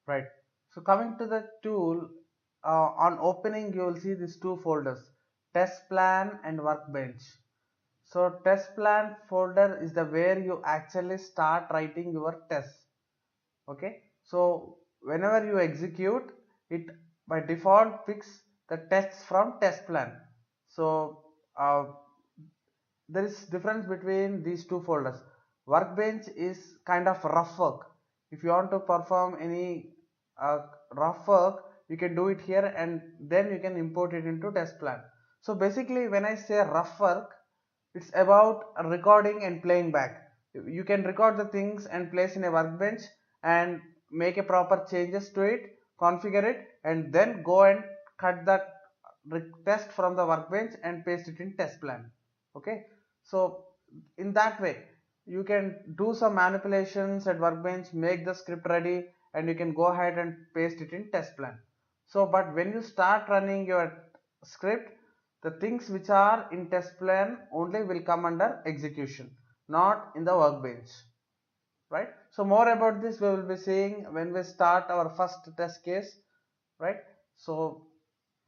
right? So coming to the tool, on opening you will see these two folders, test plan and workbench. So test plan folder is the where you actually start writing your tests. Okay, so whenever you execute it, by default picks the tests from test plan. So there is difference between these two folders. Workbench is kind of rough work. If you want to perform any rough work, you can do it here and then you can import it into test plan. So basically when I say rough work, it's about recording and playing back. You can record the things and place in a workbench and make a proper changes to it, configure it, and then go and cut that test from the workbench and paste it in test plan. Okay, so in that way you can do some manipulations at workbench, make the script ready, and you can go ahead and paste it in test plan. So but when you start running your script, the things which are in test plan only will come under execution, not in the workbench, right? So more about this we will be seeing when we start our first test case, right? So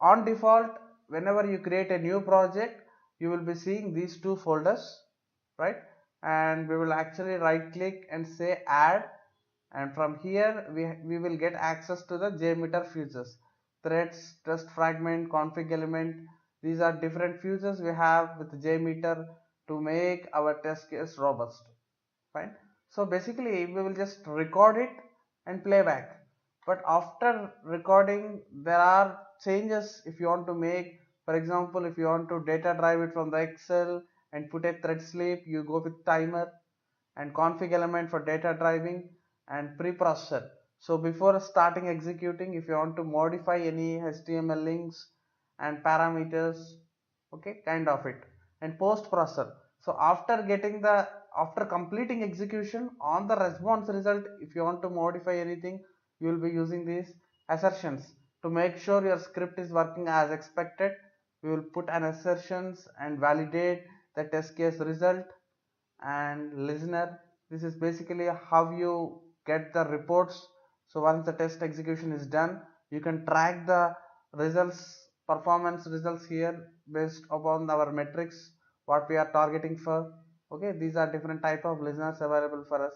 on default, whenever you create a new project, you will be seeing these two folders, right? And we will actually right click and say add, and from here we will get access to the Jmeter features, threads, test fragment, config element. These are different features we have with Jmeter to make our test case robust. Fine. So basically we will just record it and play back. But after recording, there are changes if you want to make. For example, if you want to data drive it from the Excel and put a thread sleep, you go with timer and config element for data driving and preprocessor. So before starting executing, if you want to modify any HTML links and parameters, okay, kind of it, and post processor. So after completing execution on the response result, if you want to modify anything, you will be using these assertions to make sure your script is working as expected. We will put an assertions and validate the test case result and listener. This is basically how you get the reports. So once the test execution is done, you can track the results, performance results here based upon our metrics what we are targeting for. Okay, these are different type of listeners available for us.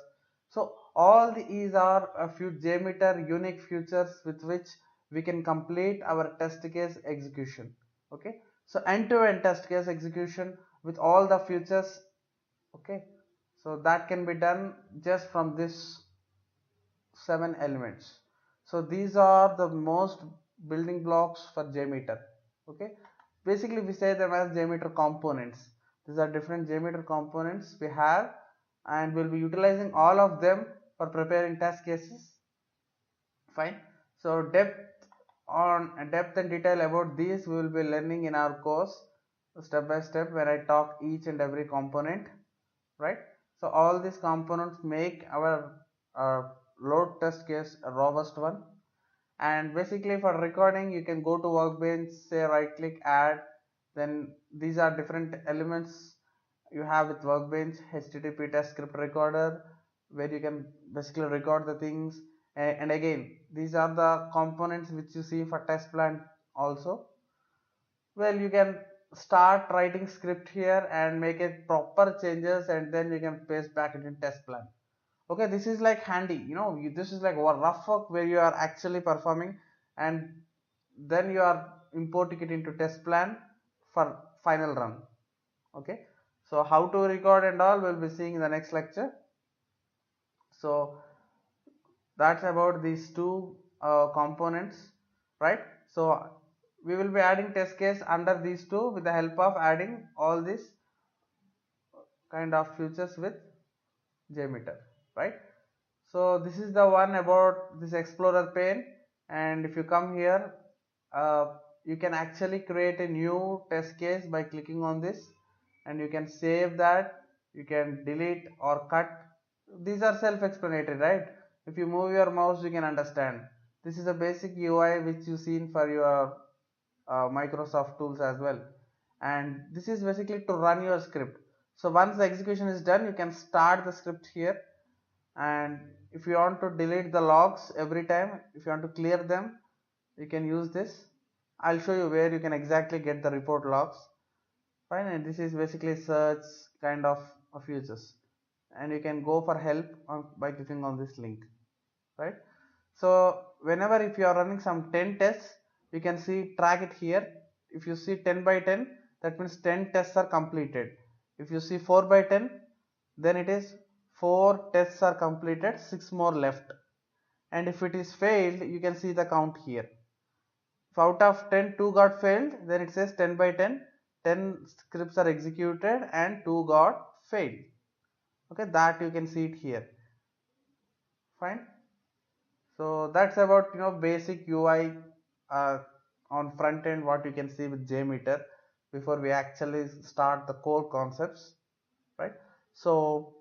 So all these are a few Jmeter unique features with which we can complete our test case execution. Okay, so end-to-end test case execution with all the features. Okay, so that can be done just from this 7 elements. So these are the most building blocks for Jmeter. Okay, basically we say them as Jmeter components. These are different Jmeter components we have, and we'll be utilizing all of them for preparing test cases. Fine. So depth and detail about these we will be learning in our course step by step when I talk each and every component, right? So all these components make our load test case a robust one. And basically for recording, you can go to workbench, say right click add, then these are different elements you have with workbench. HTTP test script recorder, where you can basically record the things, and again these are the components which you see for test plan also. Well, you can start writing script here and make it proper changes, and then you can paste back it in test plan. Okay, this is like handy, this is like a rough work where you are actually performing, and then you are importing it into test plan for final run. Okay, so how to record and all we'll be seeing in the next lecture. So that's about these two components, right? So we will be adding test case under these two with the help of adding all these kind of features with Jmeter, right? So this is the one about this explorer pane, and if you come here, you can actually create a new test case by clicking on this, and you can save that, you can delete or cut. These are self-explanatory, right? If you move your mouse, you can understand. This is a basic UI which you seen for your Microsoft tools as well, and this is basically to run your script. So once the execution is done, you can start the script here, and if you want to delete the logs every time, if you want to clear them, you can use this. I'll show you where you can exactly get the report logs. Fine, and this is basically search kind of uses, and you can go for help by clicking on this link, right? So whenever if you are running some 10 tests, you can see track it here. If you see 10 by 10, that means 10 tests are completed. If you see 4 by 10, then it is 4 tests are completed, 6 more left. And if it is failed, you can see the count here. If out of 10 2 got failed, then it says 10 by 10, 10 scripts are executed and 2 got failed. Okay, that you can see it here. Fine. So that's about basic UI uh, on front end, what you can see with Jmeter before we actually start the core concepts, right? So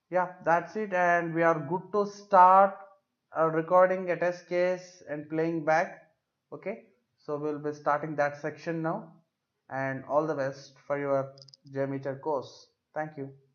yeah, that's it, and we are good to start recording a test case and playing back. Okay, so we'll be starting that section now, and all the best for your Jmeter course. Thank you.